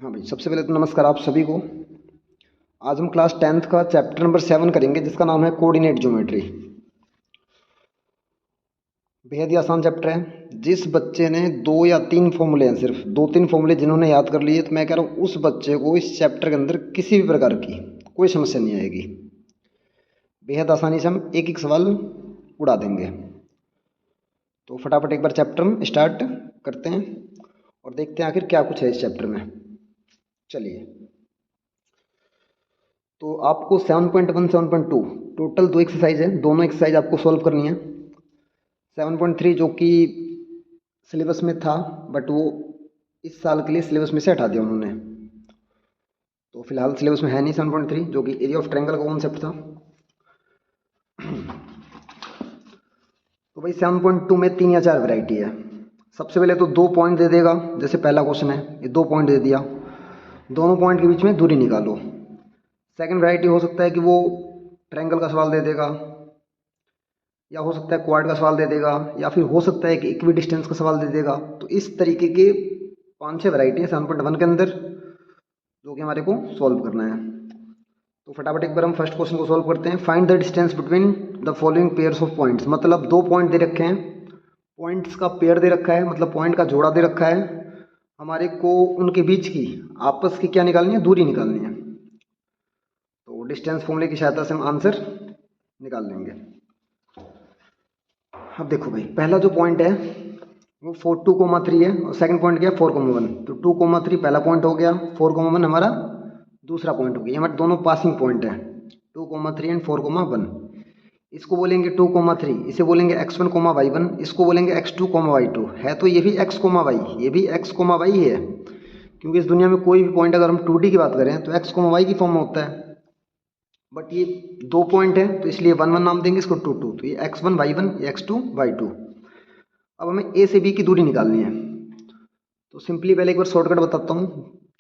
हाँ भाई, सबसे पहले तो नमस्कार आप सभी को। आज हम क्लास 10th का चैप्टर नंबर 7 करेंगे जिसका नाम है कोऑर्डिनेट ज्योमेट्री। बेहद ही आसान चैप्टर है। जिस बच्चे ने 2 या 3 फॉर्मूले हैं, सिर्फ 2-3 फॉर्मूले जिन्होंने याद कर लिए, तो मैं कह रहा हूँ उस बच्चे को इस चैप्टर के अंदर किसी भी प्रकार की कोई समस्या नहीं आएगी। बेहद आसानी से हम एक एक सवाल उड़ा देंगे। तो फटाफट एक बार चैप्टर हम स्टार्ट करते हैं और देखते हैं आखिर क्या कुछ है इस चैप्टर में। चलिए, तो आपको 7.1 7.2 टोटल 2 एक्सरसाइज है। दोनों एक्सरसाइज आपको सॉल्व करनी है। 7.3 जो कि सिलेबस में था, बट वो इस साल के लिए सिलेबस में से हटा दिया उन्होंने, तो फिलहाल सिलेबस में है नहीं 7.3, जो कि एरिया ऑफ ट्रायंगल का कॉन्सेप्ट था। तो भाई 7.2 में 3 या 4 वैरायटी है। सबसे पहले तो 2 पॉइंट दे देगा। जैसे पहला क्वेश्चन है, ये 2 पॉइंट दे दिया, दोनों पॉइंट के बीच में दूरी निकालो। सेकंड वैरायटी हो सकता है कि वो ट्रायंगल का सवाल दे देगा, या हो सकता है क्वाड का सवाल दे देगा, या फिर हो सकता है कि इक्वी डिस्टेंस का सवाल दे देगा। तो इस तरीके के 5-6 वैरायटी है 7.1 के अंदर, जो कि हमारे को सॉल्व करना है। तो फटाफट एक बार हम फर्स्ट क्वेश्चन को सॉल्व करते हैं। Find the distance between the following pairs of points. मतलब 2 पॉइंट दे रखे हैं, पॉइंट्स का पेयर दे रखा है, मतलब पॉइंट का जोड़ा दे रखा है। हमारे को उनके बीच की आपस की क्या निकालनी है, दूरी निकालनी है। तो डिस्टेंस फॉर्मूले की सहायता से हम आंसर निकाल लेंगे। अब देखो भाई, पहला जो पॉइंट है वो 2,3 है, और सेकंड पॉइंट क्या है 4,1। तो 2,3 पहला पॉइंट हो गया, 4,1 हमारा दूसरा पॉइंट हो गया। हमारे दोनों पासिंग पॉइंट है, 2,3 एंड 4,1। इसको बोलेंगे 2,3, इसे बोलेंगे x1, y1, इसको बोलेंगे x2, y2। है तो ये भी x, y, ये भी x, y है, क्योंकि इस दुनिया में कोई भी पॉइंट अगर हम 2D की बात करें तो x, y की फॉर्म में होता है। बट ये 2 पॉइंट है तो इसलिए 1 1 नाम देंगे इसको, 2 2। तो ये x1 y1, ये x2 y2। अब हमें ए से बी की दूरी निकालनी है। तो सिंपली पहले एक बार शॉर्टकट बताता हूँ,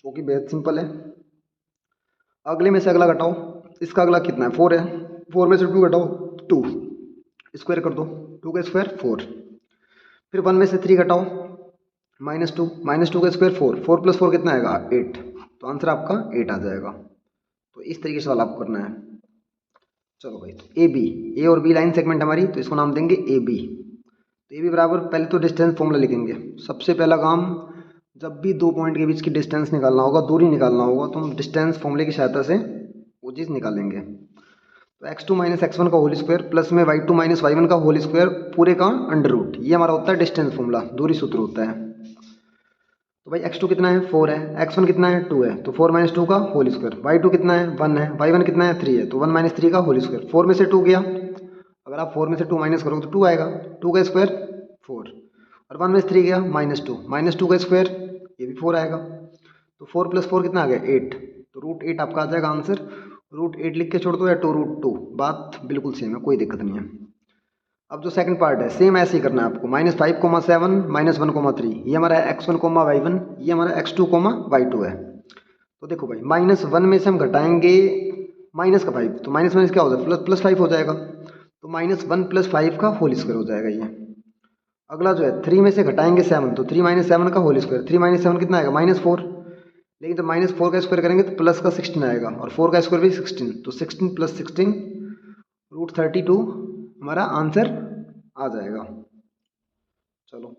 जो कि बेहद सिंपल है। अगले में से अगला घटाओ। इसका अगला कितना है, 4 है। 4 में से 2 घटाओ, 2। स्क्वायर कर दो, 2 का स्क्वायर 4। फिर 1 में से 3 घटाओ, -2। -2 का स्क्वायर 4। 4 + 4 कितना आएगा, 8। तो आंसर आपका 8 आ जाएगा। तो इस तरीके से सवाल आपको करना है। चलो भाई, तो ए बी, ए और बी लाइन सेगमेंट हमारी, तो इसको नाम देंगे ए बी। तो ए बी बराबर, पहले तो डिस्टेंस फॉर्मूला लिखेंगे। सबसे पहला काम, जब भी 2 पॉइंट के बीच की डिस्टेंस निकालना होगा, दूरी निकालना होगा, तो हम डिस्टेंस फॉर्मूले की सहायता से वो चीज़ निकालेंगे। तो x2 - x1 का होल स्क्वायर प्लस में y2 - y1 का होल स्क्वायर पूरे का अंडर रूट, ये हमारा होता है डिस्टेंस फॉर्मूला, दूरी सूत्र होता है। तो भाई x2 कितना है, 4 है, x1 कितना है, 2 है, तो 4 - 2 का होल स्क्वायर। y2 कितना है, 1 है, y1 कितना है, 3 है, तो 1 - 3 का होल स्क्वायर। 4 में से 2 गया, अगर आप 4 में से 2 माइनस करोगे तो 2 आएगा। 2 का स्क्वायर 4, और 1 में से 3 गया -2, -2 का स्क्वायर ये भी 4 आएगा। तो 4 + 4 कितना आ गया, 8। तो √8 आपका आ जाएगा आंसर। √8 लिख के छोड़ दो या 2√2, बात बिल्कुल सेम है, कोई दिक्कत नहीं है। अब जो सेकंड पार्ट है, सेम ऐसे ही करना है आपको। -5,7 -1,3, ये हमारा x1, y1, ये हमारा x2, y2 है। तो देखो भाई, -1 में से हम घटाएंगे माइनस का 5, तो माइनस माइनस क्या हो जाएगा, प्लस 5 हो जाएगा। तो -1 + 5 का होल स्क्वायर हो जाएगा ये। अगला जो है 3 में से घटाएंगे 7, तो 3 - 7 का होल स्क्वायर। 3 - 7 कितना आएगा, -4। लेकिन जब -4 का स्क्वायर करेंगे तो प्लस का 16 आएगा, और 4 का स्क्वायर भी 16। तो 16 + 16 √32 हमारा आंसर आ जाएगा। चलो,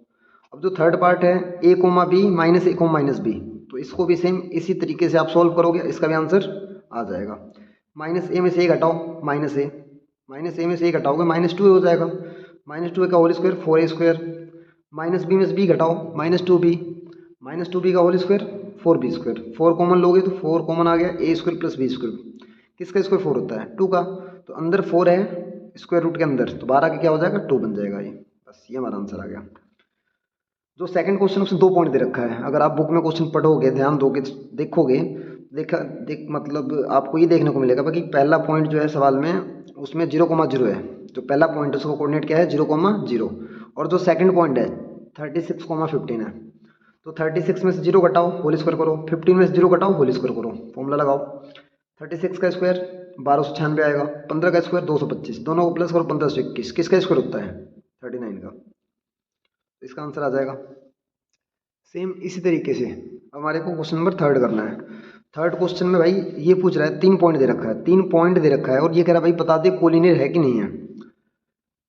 अब जो थर्ड पार्ट है a, b -a, -b, तो इसको भी सेम इसी तरीके से आप सॉल्व करोगे, इसका भी आंसर आ जाएगा। -a में से a घटाओ, -a, -a में से a घटाओगे -2 हो जाएगा। -2 का whole square 4a square. -b में से b घटाओ, -2b, -2b का whole square 4b square. 4 common लोगे तो 4 कॉमन आ गया, a स्क्वायर + b स्क्वायर। किसका स्क्वायर 4 होता है, 2 का। तो अंदर 4 है स्क्वायर रूट के अंदर, तो 12 का क्या हो जाएगा, 2 बन जाएगा ये। बस ये हमारा आंसर आ गया। जो सेकंड क्वेश्चन उसमें 2 पॉइंट दे रखा है। अगर आप बुक में क्वेश्चन पढ़ोगे, ध्यान दोगे, देखोगे, मतलब आपको ये देखने को मिलेगा कि पहला पॉइंट जो है सवाल में, उसमें 0,0 है। जो पहला पॉइंट है उसका कोऑर्डिनेट क्या है, 0,0। और जो सेकंड पॉइंट है 36,15 है। तो 36 में से 0 घटाओ, होल स्क्वायर करो। 15 में से 0 घटाओ, होल स्क्वायर करो, फॉर्मूला लगाओ। 36 का स्क्वायर 1296 आएगा, 15 का स्क्वायर 225, दोनों को प्लस करो, 15 से 21। किसका स्क्वायर होता है, 39 का। तो इसका आंसर आ जाएगा। सेम इसी तरीके से अब हमारे को क्वेश्चन नंबर थर्ड करना है। थर्ड क्वेश्चन में भाई ये पूछ रहा है, 3 पॉइंट दे रखा है, 3 पॉइंट दे रखा है और ये कह रहा है भाई बता दे कोलिनियर है कि नहीं है।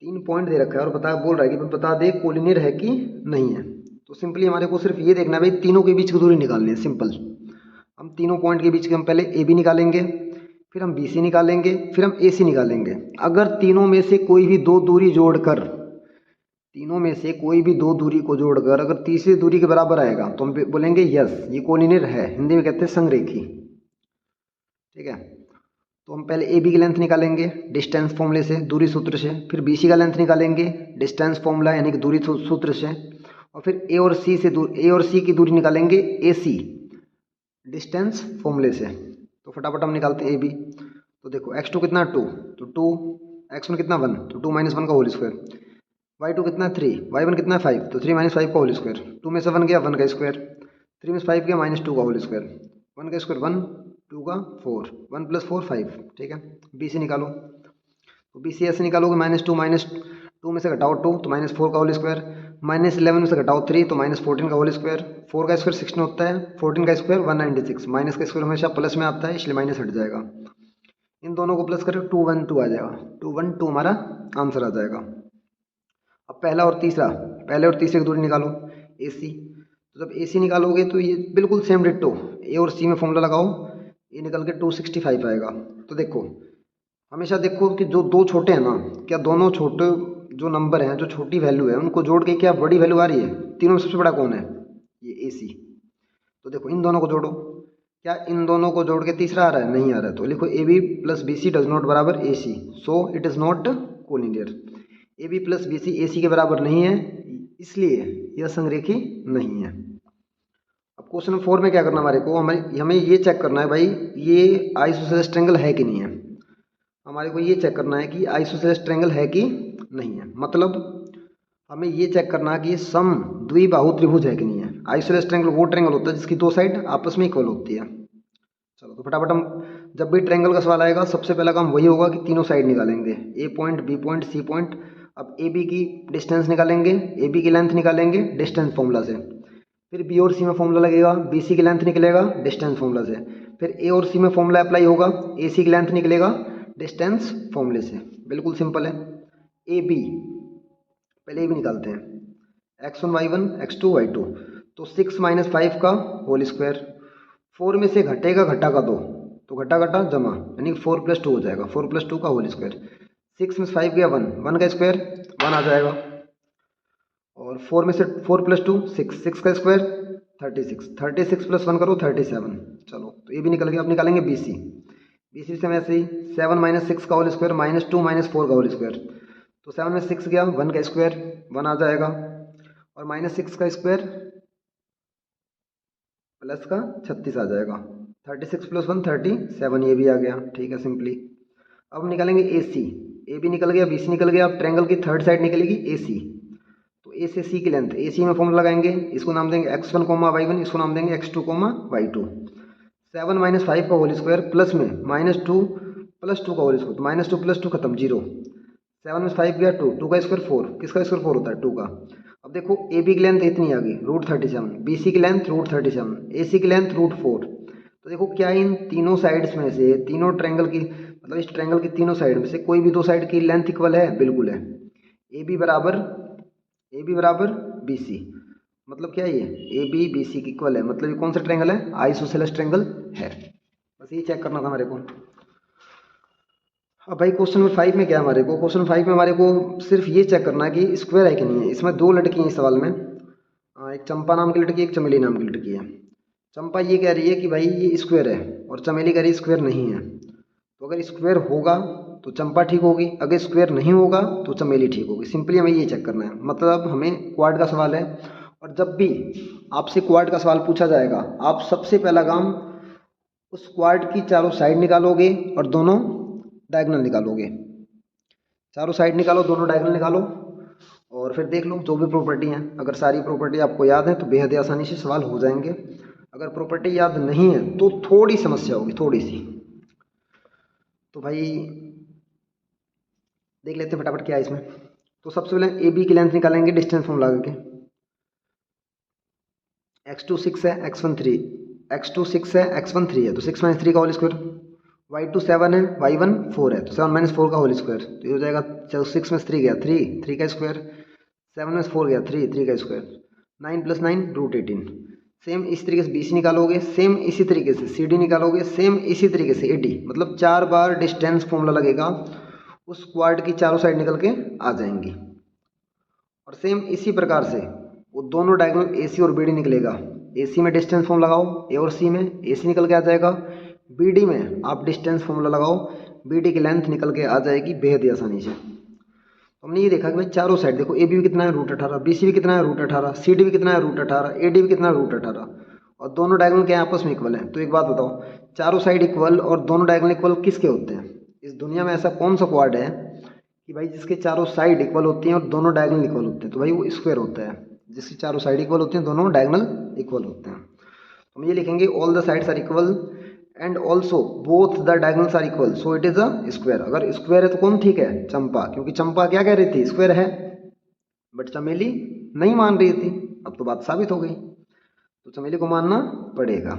3 पॉइंट दे रखा है और बोल रहा है कि भाई बता दे कोलिनियर है कि नहीं है। तो सिंपली हमारे को सिर्फ ये देखना है भाई, तीनों के बीच की दूरी निकालनी है, सिंपल। हम तीनों पॉइंट के बीच के हम पहले ए बी निकालेंगे, फिर हम बी सी निकालेंगे, फिर हम ए सी निकालेंगे। अगर तीनों में से कोई भी दो दूरी जोड़कर, तीनों में से कोई भी दो दूरी को जोड़कर अगर तीसरी दूरी के बराबर आएगा तो हम बोलेंगे यस ये कोलिनियर है, हिंदी में कहते हैं संरेखी। ठीक है, तो हम पहले ए बी की लेंथ निकालेंगे डिस्टेंस फॉर्मूले से, दूरी सूत्र से, फिर बी सी का लेंथ निकालेंगे डिस्टेंस फॉर्मूला यानी कि दूरी सूत्र से, और फिर ए और सी से ए और सी की दूरी निकालेंगे ए सी डिस्टेंस फॉर्मूले से। तो फटाफट हम निकालते हैं ए बी। तो देखो x2 कितना 2, तो 2, x1 कितना 1, तो 2 - 1 का होल स्क्वायर, y2 कितना 3, y1 कितना 5, तो 3 - 5 का होल स्क्वायर, 2 में से 1 गया 1 का स्क्वायर, 3 में से 5 गया -2 का होल स्क्वायर, 1 का स्क्वायर 1, 2 का 4, 1 + 4 5। ठीक है, बी सी निकालो। तो बी सी ऐसे निकालोगे -2 में से घटाओ 2 तो -4 का होल स्क्वायर, -11 में से घटाओ 3 तो -14 का होल स्क्वायर, 4 का स्क्वायर 16 होता है, 14 का स्क्वायर 196, माइनस का स्क्वायर हमेशा प्लस में आता है इसलिए माइनस हट जाएगा। इन दोनों को प्लस करें 212 आ जाएगा, 212 हमारा आंसर आ जाएगा। अब पहले और तीसरे की दूरी निकालो ए सी। तो जब ए सी निकालोगे तो ये बिल्कुल सेम डिट्टो, ए और सी में फॉर्मूला लगाओ, ये निकल के 265 आएगा। तो देखो हमेशा देखो कि जो दो छोटे हैं ना, क्या दोनों छोटे जो नंबर हैं, जो छोटी वैल्यू है उनको जोड़ के क्या बड़ी वैल्यू आ रही है? तीनों में सबसे बड़ा कौन है? ये ए सी। तो देखो इन दोनों को जोड़ो, क्या इन दोनों को जोड़ के तीसरा आ रहा है? नहीं आ रहा है। तो लिखो A B plus B C does not बराबर A C, so it is not collinear. A B plus B C A C के बराबर नहीं है, इसलिए यह संरेखी नहीं है। अब क्वेश्चन नंबर 4 में क्या करना हमारे को, हमें ये चेक करना है भाई ये आइसोसेलेस ट्रायंगल है कि नहीं है। हमारे को ये चेक करना है कि आइसोसेलेस ट्रायंगल है कि नहीं है, मतलब हमें ये चेक करना है कि सम द्विबाहु त्रिभुज है कि नहीं है। आइसोसेलेस ट्रायंगल वो ट्रायंगल होता है जिसकी दो साइड आपस में इक्वल होती है। चलो तो फटाफट हम, जब भी ट्रायंगल का सवाल आएगा सबसे पहला काम वही होगा कि तीनों साइड निकालेंगे, A point B point C point. अब ए बी की डिस्टेंस निकालेंगे, ए बी की लेंथ निकालेंगे डिस्टेंस फॉर्मूला से, फिर बी और सी में फॉर्मूला लगेगा, बी सी की लेंथ निकलेगा डिस्टेंस फॉर्मूला से, फिर ए और सी में फॉर्मूला अप्लाई होगा, ए सी की लेंथ निकलेगा डिस्टेंस फॉर्मूले से। बिल्कुल सिंपल है। ए बी, पहले ए बी निकालते हैं, x1 y1 x2 y2, तो 6 - 5 का होल स्क्वायर, 4 में से घटेगा घटा का 2, तो घटा घटा जमा यानी 4 + 2 हो जाएगा, 4 + 2 का होल स्क्वायर, 6 में से 5 गया 1, 1 का स्क्वायर 1 आ जाएगा, और 4 में से 4 + 2 6, 6 का स्क्वायर 36, 36 + 1 करो 37। चलो तो ये भी निकल गया। अब निकालेंगे बी सी, बी सी से वैसे ही 7 - 6 का होल स्क्वायर -2 - 4 का होल स्क्वायर, तो 7 में 6 गया 1 का स्क्वायर 1 आ जाएगा, और -6 का स्क्वायर प्लस का 36 आ जाएगा, 36 + 1 37, ये भी आ गया। ठीक है सिंपली। अब हम निकालेंगे ए सी, ए भी निकल गया बी सी निकल गया। अब ट्रायंगल की थर्ड साइड निकलेगी ए सी, तो ए से सी की लेंथ, ए सी में फॉर्मूला लगाएंगे, इसको नाम देंगे x1, y1, इसको नाम देंगे x2, y2। 7 - 5 का होल स्क्वायर प्लस में -2 + 2 का होल स्क्वायर, तो -2 + 2 खत्म 0, 7 में 5 गया 2, 2 का स्क्वायर 4, किसका स्क्वायर 4 होता है 2 का। अब देखो ए बी की लेंथ इतनी आ गई √37, बी सी की लेंथ √37, ए सी की लेंथ √4। तो देखो क्या इन तीनों साइड्स में से, तीनों ट्रायंगल की, मतलब इस ट्रायंगल की तीनों साइड में से कोई भी दो साइड की लेंथ इक्वल है? बिल्कुल है। ए बी बराबर बी सी, मतलब क्या है ये ए बी बी सी की इक्वल है, मतलब ये कौन सा ट्रायंगल है? आइसोसेलेस ट्रायंगल है। बस ये चेक करना था हमारे को। अब भाई क्वेश्चन नंबर 5 में क्या है हमारे को, क्वेश्चन 5 में हमारे को सिर्फ ये चेक करना है कि स्क्वायर है कि नहीं है। इसमें दो लड़की हैं इस सवाल में, एक चंपा नाम की लड़की, एक चमेली नाम की लड़की है। चंपा ये कह रही है कि भाई ये स्क्वायर है, और चमेली कह रही है स्क्वायर नहीं है। तो अगर स्क्वायर होगा तो चंपा ठीक होगी, अगर स्क्वायर नहीं होगा तो चमेली ठीक होगी। सिंपली हमें ये चेक करना है, मतलब हमें क्वाड का सवाल है, और जब भी आपसे क्वाड का सवाल पूछा जाएगा आप सबसे पहला काम उस क्वाड की चारों साइड निकालोगे और दोनों डायगोनल निकालोगे। चारों साइड निकालो, दोनों डायगोनल निकालो, और फिर देख लो जो भी प्रॉपर्टी हैं, अगर सारी प्रॉपर्टी आपको याद है तो बेहद आसानी से सवाल हो जाएंगे। अगर प्रॉपर्टी याद नहीं है तो थोड़ी समस्या होगी, थोड़ी सी। तो भाई देख लेते हैं फटाफट क्या है इसमें। तो सबसे पहले ए बी की लेंथ निकालेंगे डिस्टेंस फॉर्मूला लगा के, x2 6 है, x1 3, x2 6 है, x1 3 है, तो 6 माइनस 3 का होल स्क्वायर। y2 7 है, y1 4 है, तो 7 माइनस 4 का होल स्क्वायर, तो ये हो जाएगा, चलो 6 में 3 गया 3, 3 का स्क्वायर, 7 में 4 गया 3, 3 का स्क्वायर, 9 प्लस 9 रूट 18। सेम इस तरीके से BC निकालोगे, सेम इसी तरीके से CD निकालोगे, सेम इसी तरीके से AD, मतलब 4 बार डिस्टेंस फॉर्मूला लगेगा, उस क्वाड की चारों साइड निकल के आ जाएंगी। और सेम इसी प्रकार से वो दोनों डायगोनल AC और BD निकलेगा। AC में डिस्टेंस फॉर्म लगाओ, A और C में AC निकल के आ जाएगा, BD में आप डिस्टेंस फॉर्मूला लगाओ, BD की लेंथ निकल के आ जाएगी बेहद ही आसानी से। तो हमने ये देखा कि भाई चारों साइड देखो, AB भी कितना है रूट 18, BC भी कितना है रूट 18, CD भी कितना है रूट 18, AD भी कितना है रूट 18, और दोनों डायगोनल के आपस में इक्वल हैं। तो एक बात बताओ, चारों साइड इक्वल और दोनों डायगोनल इक्वल किसके होते हैं? इस दुनिया में ऐसा कौन सा क्वाड है कि भाई जिसके चारों साइड इक्वल होती हैं और दोनों डायगोनल इक्वल होते हैं? तो भाई वो स्क्वायर होता है, जिसकी चारों साइड इक्वल होती हैं, दोनों डायगोनल इक्वल होते हैं। तो हम ये लिखेंगे all the sides are equal and also both the diagonals are equal, so it is a square. अगर स्क्वायर है तो कौन ठीक है? चंपा, क्योंकि चंपा क्या कह रही थी? स्क्वायर है, बट चमेली नहीं मान रही थी। अब तो बात साबित हो गई, तो चमेली को मानना पड़ेगा।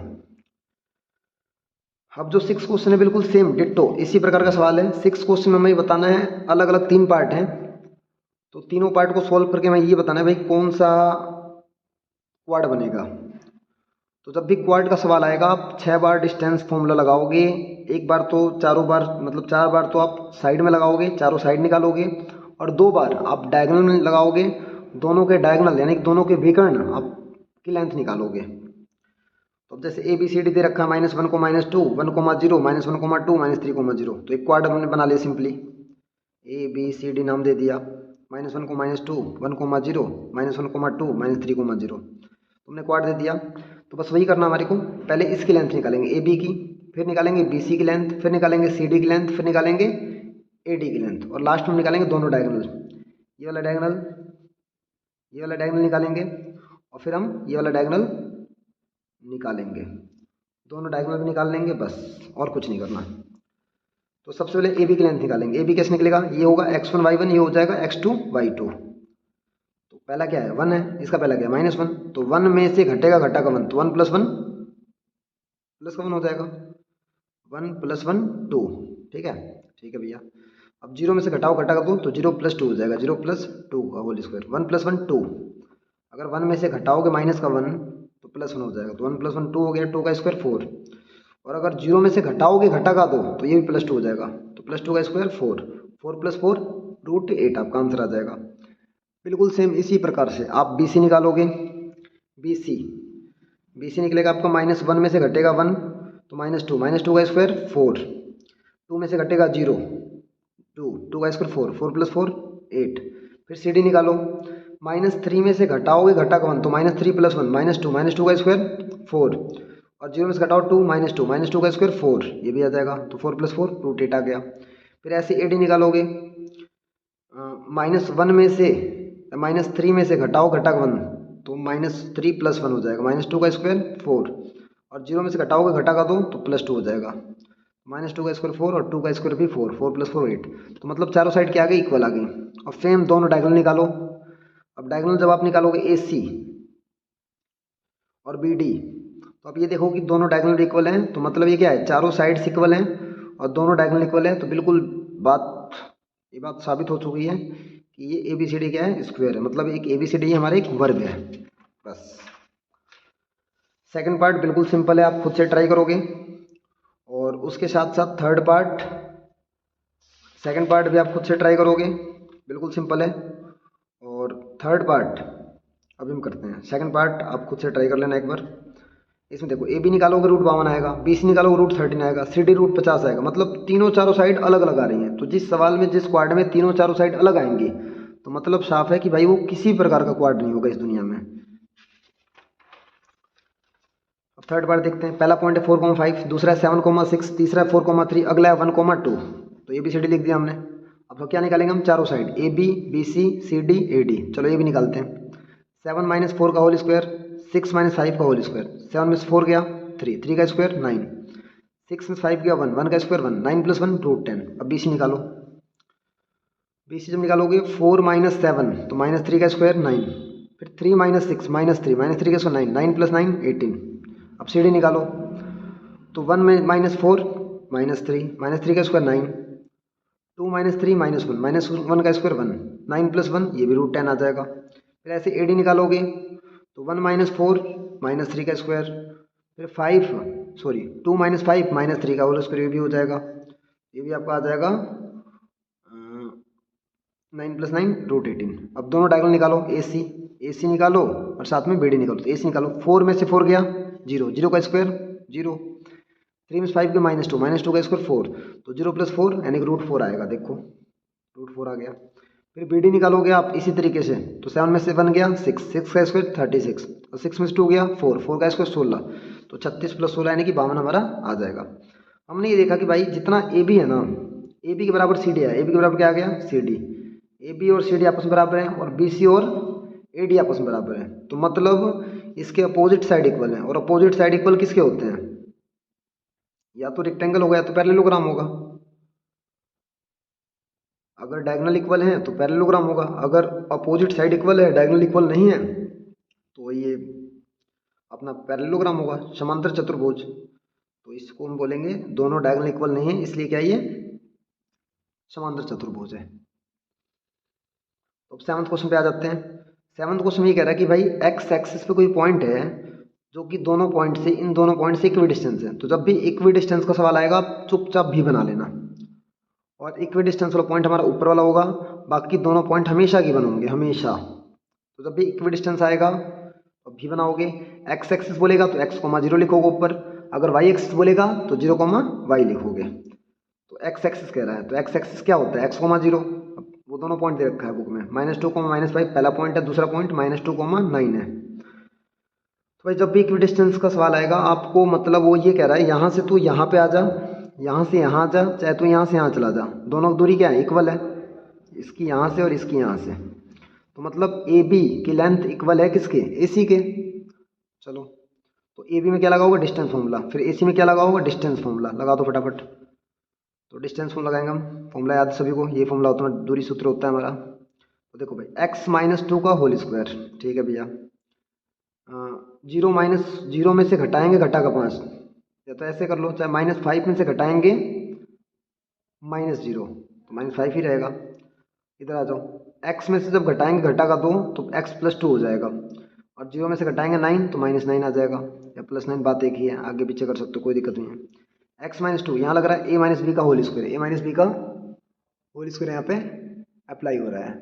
अब जो 6 क्वेश्चन है बिल्कुल सेम डिट्टो इसी प्रकार का सवाल है। 6 क्वेश्चन में हमें बताना है, अलग अलग 3 पार्ट हैं, तो तीनों पार्ट को सॉल्व करके मैं ये बताना है भाई कौन सा क्वाड बनेगा। तो जब भी क्वाड का सवाल आएगा, आप 6 बार डिस्टेंस फॉर्मूला लगाओगे, एक बार तो चारों बार, मतलब 4 बार तो आप साइड में लगाओगे, चारों साइड निकालोगे, और 2 बार आप डायगोनल में लगाओगे, दोनों के डायगोनल यानी कि दोनों के विकर्ण आप की लेंथ निकालोगे। तो अब जैसे ABCD दे रखा है, -1 को -2, 1, 0, -1, 2, -3, 0, तो एक क्वाड हमने बना लिया सिंपली, ABCD नाम दे दिया। -1 को -2, 1, 0, -1, 2, -3, 0, तुमने क्वाड दे दिया। तो बस वही करना हमारे को, पहले इसकी लेंथ निकालेंगे AB की, फिर निकालेंगे BC की लेंथ, फिर निकालेंगे CD की लेंथ, फिर निकालेंगे AD की लेंथ, और लास्ट में निकालेंगे दोनों डायगोनल। ये वाला डायगोनल, ये वाला डायगोनल निकालेंगे, और फिर हम ये वाला डायगोनल निकालेंगे, दोनों डायगोनल भी निकाल लेंगे, बस और कुछ नहीं करना। तो सबसे पहले AB की लेंथ निकालेंगे। AB कैसे निकलेगा? ये होगा x1 y1, ये हो जाएगा x2 y2। तो पहला क्या है? 1 है, इसका पहला क्या है? -1, तो 1 में से घटेगा घटा का 1, तो 1 + 1 + 1 हो जाएगा, 1 + 1 2, ठीक है, ठीक है भैया। अब 0 में से घटाओ घटा का 2, तो 0 + 2 हो जाएगा, 0 + 2 का होल स्क्वायर, 1 + 1 2। अगर 1 में से घटाओगे माइनस का 1 तो +1 हो जाएगा, तो 1 + 1 2 हो गया, 2 का स्क्वायर 4। और अगर 0 में से घटाओगे घटा का 2 तो ये भी +2 हो जाएगा, तो +2 का स्क्वायर 4, 4 + 4 √8 आपका आंसर आ जाएगा। बिल्कुल सेम इसी प्रकार से आप BC निकालोगे। BC निकलेगा आपका, -1 में से घटेगा 1 तो -2, -2 का स्क्वायर 4, 2 में से घटेगा 0 2, 2 का स्क्वायर 4, 4 + 4 8। फिर CD निकालो, -3 में से घटाओगे घटा का 1 तो -3 + 1 -2, -2 का स्क्वायर 4, और 0 में से घटाओ 2, -2, -2 का स्क्वायर 4, ये भी आ जाएगा, तो 4 + 4 √8 आ गया। फिर ऐसे AD निकालोगे, -1 में से -3 में से घटाओ घटा का 1 तो -3 + 1 हो जाएगा, -2 का स्क्वायर 4, और 0 में से घटाओगे घटा का 2 तो +2 हो जाएगा, -2 का स्क्वायर 4 और 2 का स्क्वायर भी 4, 4 + 4 8। तो मतलब चारों साइड क्या आ गई? इक्वल आ गई। और सेम दोनों डायगोनल निकालो। अब डायगोनल जब आप निकालोगे AC और BD, तो अब ये देखो कि दोनों डायगोनल इक्वल हैं, तो मतलब ये क्या है? चारों साइड्स इक्वल हैं और दोनों डायगोनल इक्वल हैं, तो बिल्कुल ये बात साबित हो चुकी है कि ये ABCD क्या है? स्क्वायर है, मतलब एक ABCD हमारा एक वर्ग है, बस। सेकंड पार्ट बिल्कुल सिंपल है, आप खुद से ट्राई करोगे, और उसके साथ साथ थर्ड पार्ट, सेकंड पार्ट भी आप खुद से ट्राई करोगे, बिल्कुल सिंपल है। और थर्ड पार्ट अभी हम करते हैं, सेकंड पार्ट आप खुद से ट्राई कर लेना एक बार। इसमें देखो, AB निकालोगे √52 आएगा, BC निकालोगे √13 आएगा, CD √50 आएगा, मतलब तीनों चारों साइड अलग अलग आ रही हैं। तो जिस सवाल में जिस क्वाड में तीनों चारों साइड अलग आएंगी, तो मतलब साफ है कि भाई वो किसी प्रकार का क्वाड नहीं होगा इस दुनिया में। अब थर्ड पार्ट देखते हैं। पहला पॉइंट है 4,5, दूसरा है 7,6, तीसरा है 4,3, अगला है 1,2। तो ABCD लिख दिया हमने। अब तो क्या निकालेंगे हम? चारों side, AB BC CD AD। चलो ये भी निकालते हैं। 7 - 4 का होल स्क्वायर, 6 - 5 का होल स्क्वायर, 7 में से 4 गया 3, 3 का स्क्वायर 9, 6 में से 5 गया 1, 1 का स्क्वायर 1, 9 + 1 √10। अब BC निकालो। BC जब निकालोगे 4 - 7 तो -3 का स्क्वायर 9, फिर 3 माइनस 6 माइनस थ्री का स्क्वायर 9, 9 प्लस 9 18। अब सी डी निकालो, तो 1 में माइनस 4 माइनस थ्री का स्क्वायर 9, 2 माइनस 3 माइनस वन का स्क्वायर 1, 9 प्लस 1 ये भी रूट 10 आ जाएगा। फिर ऐसे ए डी निकालोगे तो 1 माइनस 4 माइनस थ्री का स्क्वायर, फिर 2 माइनस 5 माइनस थ्री का होल स्क्वायर, ये भी हो जाएगा, ये भी आपका आ जाएगा 9 प्लस 9 रूट 18। अब दोनों डायगोनल निकालो, ए सी निकालो और साथ में बी डी निकालो। तो ए सी निकालो, 4 में से 4 गया 0, 0 का स्क्वायर 0, 3 में से 5 के माइनस टू का स्क्वायर 4, तो 0 प्लस 4 यानी कि रूट 4 आएगा, देखो रूट 4 आ गया। फिर बी डी निकालोगे आप इसी तरीके से, तो 7 में से 1 गया 6, 6 का स्क्वायर 36, और 6 में से 2 गया 4, 4 का स्क्वायर 16, तो 36 प्लस 16 यानी कि 52 हमारा आ जाएगा। हमने ये देखा कि भाई जितना ए बी है ना, ए बी के बराबर सी डी है, ए बी के बराबर क्या आ गया सी डी, ए बी और सी डी आपस में बराबर हैं, और बी सी और ए डी आपस में बराबर हैं, तो मतलब इसके अपोजिट साइड इक्वल हैं, और अपोजिट साइड इक्वल किसके होते हैं, या तो रेक्टेंगल होगा या तो पैरेललोग्राम होगा। अगर डायगोनल इक्वल है तो पैरेललोग्राम होगा, अगर अपोजिट साइड इक्वल है डायगोनल इक्वल नहीं है तो ये अपना पैरेललोग्राम होगा, समांतर चतुर्भुज। तो इसको हम बोलेंगे दोनों डायगोनल इक्वल नहीं है, इसलिए क्या ये समांतर चतुर्भुज है। तो अब 7वें क्वेश्चन पे आ जाते हैं। 7वें क्वेश्चन ये कह रहा है कि भाई एक्स एक्सिस पे कोई पॉइंट है जो कि दोनों पॉइंट से, इन दोनों पॉइंट से इक्वी डिस्टेंस है। तो जब भी इक्वी डिस्टेंस का सवाल आएगा आप चुपचाप भी बना लेना, और इक्वी डिस्टेंस वाला पॉइंट हमारा ऊपर वाला होगा, बाकी दोनों पॉइंट हमेशा गिवन होंगे हमेशा। तो जब भी इक्वी डिस्टेंस आएगा तो भी बनाओगे, एक्स एक्सिस बोलेगा तो एक्स कोमा 0 लिखोगे ऊपर, अगर वाई एक्सिस बोलेगा तो 0 कोमा वाई लिखोगे। तो एक्स एक्सिस कह रहा है, तो एक्स एक्सिस क्या होता है एक्स कोमा 0, वो दोनों पॉइंट दे रखा है बुक में, -2 -5 पहला पॉइंट है, दूसरा पॉइंट -2 9 है। तो भाई जब भी इक्वी डिस्टेंस का सवाल आएगा आपको, मतलब वो ये कह रहा है यहाँ से तू यहाँ पे आ जा, यहाँ से यहाँ आ जा, चाहे तू यहाँ से यहाँ चला जा, दोनों की दूरी क्या है इक्वल है, इसकी यहाँ से और इसकी यहाँ से। तो मतलब ए बी की लेंथ इक्वल है किसके, ए सी के। चलो तो ए बी में क्या लगा होगा डिस्टेंस फॉर्मूला, फिर ए सी में क्या लगा होगा डिस्टेंस फॉर्मूला, लगा दो फटाफट। तो डिस्टेंस फॉर्मूला लगाएंगे हम, फॉर्मूला याद सभी को, ये फॉर्मूला होता है दूरी सूत्र होता है हमारा। तो देखो भाई x-2 का होल स्क्वायर, ठीक है भैया, 0 में से घटाएंगे घटा का 5, या तो ऐसे कर लो, चाहे -5 में से घटाएंगे -0 तो -5 ही रहेगा। इधर आ जाओ, x में से जब घटाएंगे घटा का 2 तो x+2 हो जाएगा, और 0 में से घटाएंगे 9 तो -9 आ जाएगा, या +9 बात एक ही है, आगे पीछे कर सकते हो कोई दिक्कत नहीं है। x-2 यहाँ लग रहा है a - b का होल स्क्वायर, a - b का होल स्क्वायर यहाँ पे अप्लाई हो रहा है,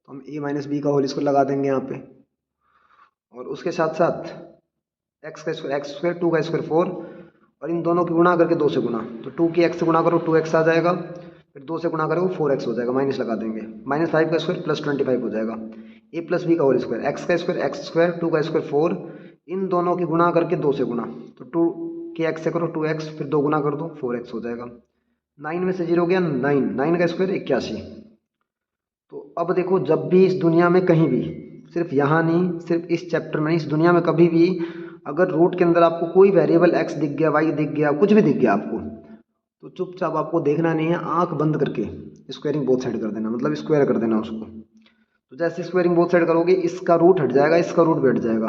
तो हम a - b का होल स्क्वायर लगा देंगे यहाँ पे, और उसके साथ साथ x का स्क्वायर 2 का स्क्वायर 4, और इन दोनों की गुणा करके 2 से गुणा, तो 2 की x से गुणा करो 2x आ जाएगा, फिर 2 से गुणा करो 4x हो जाएगा, माइनस लगा देंगे, -5 का स्क्वायर +25 हो जाएगा, a+b का होल स्क्वायर, x का स्क्वायर x स्क्वायर 2 का स्क्वायर 4, इन दोनों की गुणा करके 2 से गुणा, तो 2 की x से करो 2x, फिर 2 गुना कर दो 4x हो जाएगा। 9 में से 0 गया 9, 9 का स्क्वायर 81। तो अब देखो जब भी इस दुनिया में कहीं भी, सिर्फ यहाँ नहीं, सिर्फ इस चैप्टर में नहीं, इस दुनिया में कभी भी अगर रूट के अंदर आपको कोई वेरिएबल x दिख गया, y दिख गया, कुछ भी दिख गया आपको, तो चुपचाप आपको देखना नहीं है, आंख बंद करके स्क्वायरिंग बोथ साइड कर देना, मतलब स्क्वायर कर देना उसको। तो जैसे स्क्वायरिंग बोथ साइड करोगे इसका रूट हट जाएगा, इसका रूट भी हट जाएगा,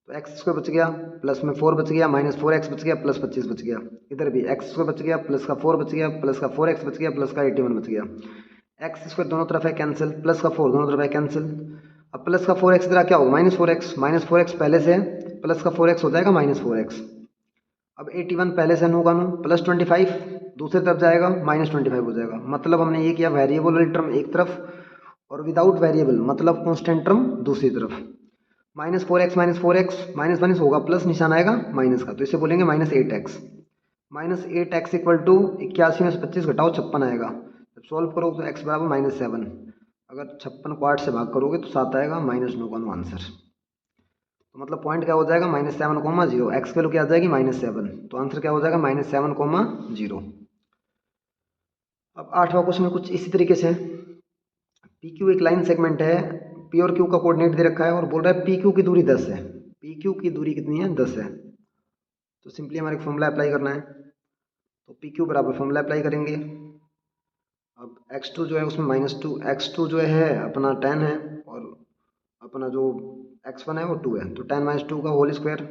तो एक्स स्क्वायर बच गया, प्लस में 4 बच गया, -4x बच गया, प्लस 25 बच गया, इधर भी एक्स स्क्वायर बच गया, प्लस का 4 बच गया, प्लस का 4x बच गया, प्लस का 81 बच गया। एक्स स्क्वायर दोनों तरफ है कैंसिल, प्लस का 4 दोनों तरफ है कैंसिल। अब प्लस का 4x इधर क्या होगा -4x पहले से, प्लस का 4x हो जाएगा -4x। अब 81 पहले से नो का नो, प्लस 25 दूसरी तरफ जाएगा -25 हो जाएगा। मतलब हमने ये किया वेरिएबल वाली टर्म एक तरफ और विदाउट वेरिएबल मतलब कांस्टेंट टर्म दूसरी तरफ। -4x माइनस माइनस होगा, प्लस निशान आएगा माइनस का, तो इसे बोलेंगे -8x। -8x इक्वल टू 81 में से 25 घटाओ 56 आएगा। जब सॉल्व करो तो x बराबर -7, अगर 56 को 8 से भाग करोगे तो 7 आएगा, -9 का आंसर। तो मतलब पॉइंट क्या हो जाएगा -7, 0, एक्स की वैल्यू क्या आ जाएगी -7, तो आंसर क्या हो जाएगा -7, 0। अब 8वां क्वेश्चन कुछ इसी तरीके से, पी क्यू एक लाइन सेगमेंट है, पी और क्यू का कोऑर्डिनेट दे रखा है और बोल रहा है पी क्यू की दूरी 10 है, पी क्यू की दूरी कितनी है 10 है। तो सिंपली हमारे फॉर्मूला अप्लाई करना है, तो पी क्यू बराबर फॉर्मूला अप्लाई करेंगे। अब x2 जो है उसमें -2, x2 जो है अपना 10 है, और अपना जो x1 है वो 2 है, तो 10 माइनस 2 का होल स्क्वायर,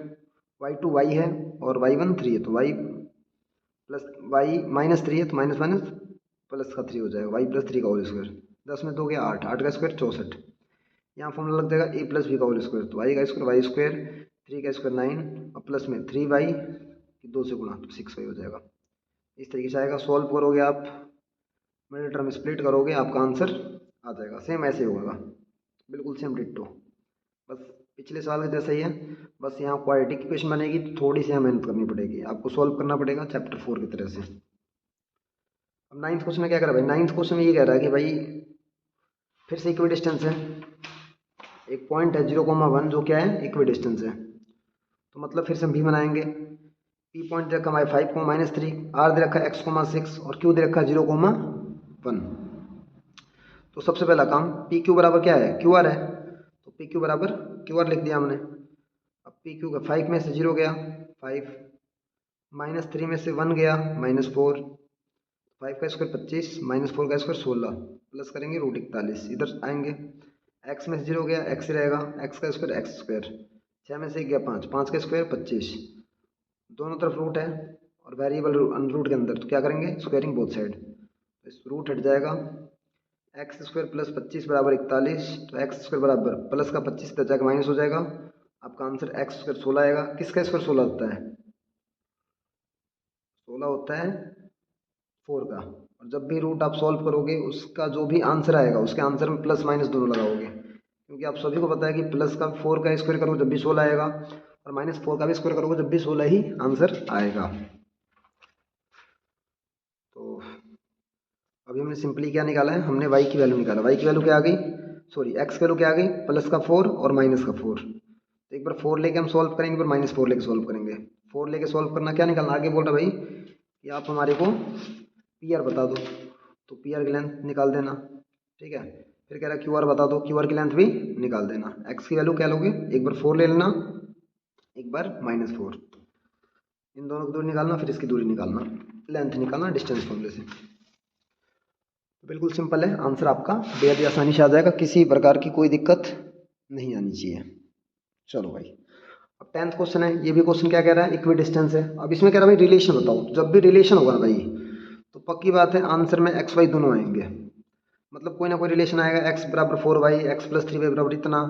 y2 y है और y1 3 है, तो y प्लस y माइनस 3 है, तो माइनस माइनस प्लस का 3 हो जाएगा, y प्लस 3 का होल स्क्वायर, 10 में 2 गया 8, 8 का स्क्वायर 64। यहाँ फॉर्मूला लग जाएगा a प्लस बी का होल स्क्वायर, तो y का स्क्वायर वाई स्क्वायर, 3 का स्क्वायर 9 और प्लस में 3y 2 से गुणा, तो 6y हो जाएगा। इस तरीके से आएगा। सॉल्व करोगे आप, मिडिल टर्म स्प्लिट करोगे, आपका आंसर आ जाएगा। सेम ऐसे होगा, बिल्कुल सेम डिट्टो, बस पिछले साल के जैसा ही है, बस यहाँ क्वाड्रेटिक इक्वेशन बनेगी तो थोड़ी सी मेहनत करनी पड़ेगी, आपको सॉल्व करना पड़ेगा चैप्टर 4 की तरह से। अब नाइन्थ क्वेश्चन में क्या कह रहा है भाई, नाइन्थ क्वेश्चन में ये कह रहा है कि भाई फिर से इक्वी डिस्टेंस है, एक पॉइंट है 0,1 जो क्या है इक्वी डिस्टेंस है, तो मतलब फिर से हम भी बनाएंगे। पी पॉइंट दे रखा हमारे 5,-3, आर दे रखा है x,6 और क्यू दे रखा है 0,1। तो सबसे पहला काम पी क्यू बराबर क्या है, क्यू आर है, तो पी क्यू बराबर क्यू आर लिख दिया हमने। अब पी क्यू का 5 में से 0 गया 5, माइनस 3 में से 1 गया -4, 5 का स्क्वायर 25, -4 का स्क्वायर 16, प्लस करेंगे √41, इधर आएंगे x में से 0 गया x रहेगा, x का स्क्वायर x स्क्वायर, 6 में से 1 गया 5, 5 का स्क्वायर 25, दोनों तरफ रूट है और वेरिएबल रूट के अंदर, तो क्या करेंगे स्क्वायरिंग बोथ साइड, तो इस रूट हट जाएगा, एक्स स्क्वायर प्लस 25 बराबर 41, तो एक्स स्क्वायर बराबर प्लस का 25 इधर जाकर माइनस हो जाएगा, आपका आंसर एक्स स्क्वायर 16 आएगा। किसका स्क्वायर 16 होता है, 16 होता है 4 का, और जब भी रूट आप सॉल्व करोगे उसका जो भी आंसर आएगा उसके आंसर में प्लस माइनस दोनों लगाओगे, क्योंकि आप सभी को पता है कि प्लस का 4 का स्क्वायर करोगे जब भी 16 आएगा, और -4 का भी स्क्वायर करोगे जब भी 16 ही आंसर आएगा। तो अभी हमने सिंपली क्या निकाला है, हमने y की वैल्यू निकाला, y की वैल्यू क्या आ गई, सॉरी x की वैल्यू क्या आ गई, प्लस का 4 और माइनस का 4। तो एक बार 4 लेके हम सॉल्व करेंगे, एक बार -4 लेके सॉल्व करेंगे। 4 लेके सॉल्व करना, क्या निकालना, आगे बोल रहा भाई कि आप हमारे को पी आर बता दो, तो पी आर की लेंथ निकाल देना, ठीक है। फिर कह रहा है क्यू आर बता दो, क्यू आर की लेंथ भी निकाल देना। एक्स की वैल्यू क्या लोगे, एक बार 4 ले लेना, एक बार -4, इन दोनों की दूरी निकालना, फिर इसकी दूरी निकालना, लेंथ निकालना डिस्टेंस फॉर्मूले से। बिल्कुल सिंपल है, आंसर आपका बेहद ही आसानी से आ जाएगा, किसी प्रकार की कोई दिक्कत नहीं आनी चाहिए। चलो भाई, अब 10th क्वेश्चन है, ये भी क्वेश्चन क्या कह रहा है, इक्वी डिस्टेंस है। अब इसमें कह रहा है भाई रिलेशन बताओ, तो जब भी रिलेशन होगा ना भाई तो पक्की बात है आंसर में एक्स वाई दोनों आएंगे, मतलब कोई ना कोई रिलेशन आएगा, x बराबर 4y, x प्लस 3y बराबर इतना,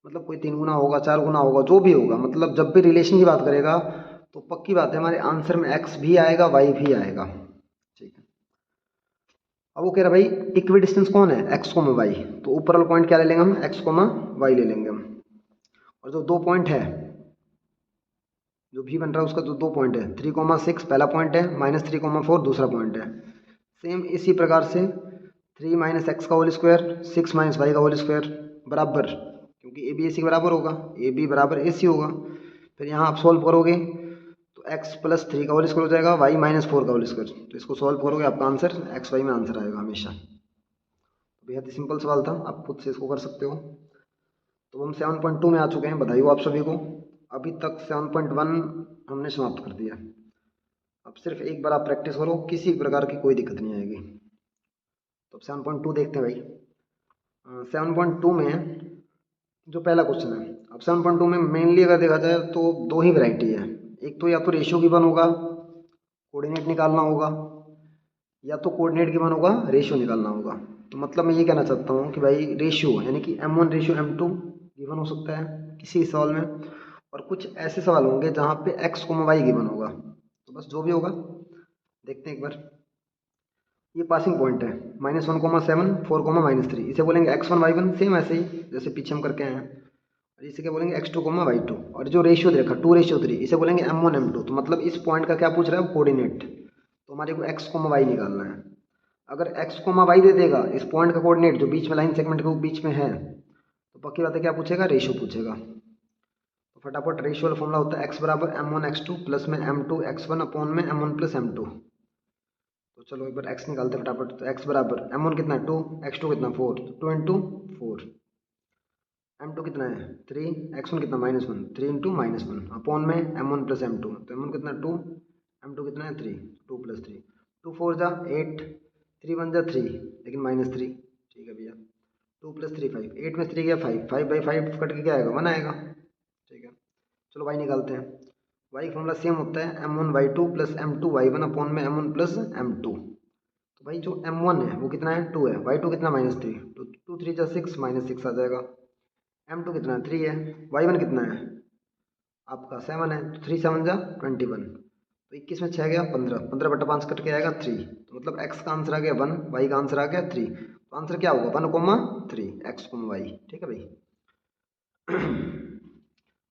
मतलब कोई 3 गुना होगा 4 गुना होगा, जो भी होगा, मतलब जब भी रिलेशन की बात करेगा तो पक्की बात है हमारे आंसर में x भी आएगा y भी आएगा, ठीक है। अब वो कह रहा भाई इक्वी डिस्टेंस कौन है, x, y, तो ऊपर वाला पॉइंट क्या ले लेंगे हम, x, y ले लेंगे हम, और जो दो पॉइंट है जो भी बन रहा है उसका जो दो पॉइंट है 3,6 पहला पॉइंट है, -3,4 दूसरा पॉइंट है, सेम इसी प्रकार से 3 माइनस एक्स का होल स्क्वायर 6 माइनस वाई का होल स्क्वायर बराबर, क्योंकि ए बी ए सी के बराबर होगा, ए बी बराबर ए सी होगा। फिर यहाँ आप सॉल्व करोगे तो x प्लस 3 का होल स्क्वायर हो जाएगा, y -4 का होल स्क्वायर, तो इसको सॉल्व करोगे आपका आंसर एक्स वाई में आंसर आएगा हमेशा। बेहद ही सिंपल सवाल था, आप खुद से इसको कर सकते हो। तो हम 7.2 में आ चुके हैं, बधाई हो आप सभी को। अभी तक 7.1 हमने समाप्त कर दिया। अब सिर्फ एक बार आप प्रैक्टिस करो, किसी प्रकार की कोई दिक्कत नहीं आएगी। तो 7.2 देखते हैं भाई। 7.2 में जो पहला क्वेश्चन है, अब 7.2 में मेनली अगर देखा जाए तो दो ही वैरायटी है, एक तो या तो रेशियो गिवन होगा, कोऑर्डिनेट निकालना होगा, या तो कोऑर्डिनेट गिवन होगा, रेशियो निकालना होगा। तो मतलब मैं ये कहना चाहता हूँ कि भाई रेशियो यानी कि m1 रेशियो m2 गिवन हो सकता है किसी सवाल में, और कुछ ऐसे सवाल होंगे जहाँ पे x, y गिवन होगा। तो बस जो भी होगा देखते हैं एक बार। ये पासिंग पॉइंट है -1,7 4, -3, इसे बोलेंगे x1 y1, सेम ऐसे ही जैसे पीछे हम करके आए हैं। और इसे क्या बोलेंगे x2, y2, और जो रेशियो दे रखा 2:3 इसे बोलेंगे m1 m2। तो मतलब इस पॉइंट का क्या पूछ रहा है, कोऑर्डिनेट, तो हमारे को x, y निकालना है। अगर x, y दे देगा, इस पॉइंट का कोऑर्डिनेट जो बीच में लाइन सेगमेंट के बीच में है, तो पक्की बात है क्या पूछेगा, रेशियो पूछेगा। तो फटाफट रेशियो वाला फॉर्मूला होता है x बराबर m1 x2 प्लस में m2 x1 अपॉन में m1 प्लस m2। तो चलो एक बार x निकालते हैं फटाफट। तो x बराबर m1 कितना है 2, x2 कितना 4, तो 2 इंटू 4, m2 कितना है 3, x1 कितना -1, 3 इंटू -1 अपॉन में m1 प्लस m2, तो m1 कितना 2, m2 कितना है 3, 2 प्लस 3, 2 4 जा 8, 3 1 जा 3, लेकिन -3, ठीक है भैया। 2 + 3 5, 8 में 3 गया 5, 5/5 कट के क्या आएगा 1 आएगा। ठीक है, चलो वाई निकालते हैं। वाई फॉर्मूला सेम होता है m1y2 + m2y1 अपॉन में m1 + m2। तो भाई जो m1 है वो कितना है 2 है, y2 कितना -3, तो 2 3 जा 6 -6 आ जाएगा। m2 कितना है 3 है, y1 कितना है आपका 7 है, तो 3 7 जा 21, तो 21 में 6 गया 15, 15/5 कट के आएगा 3, तो मतलब x का आंसर आ गया 1, y का आंसर आ गया 3, तो आंसर क्या होगा 1,3 x, y। ठीक है भाई।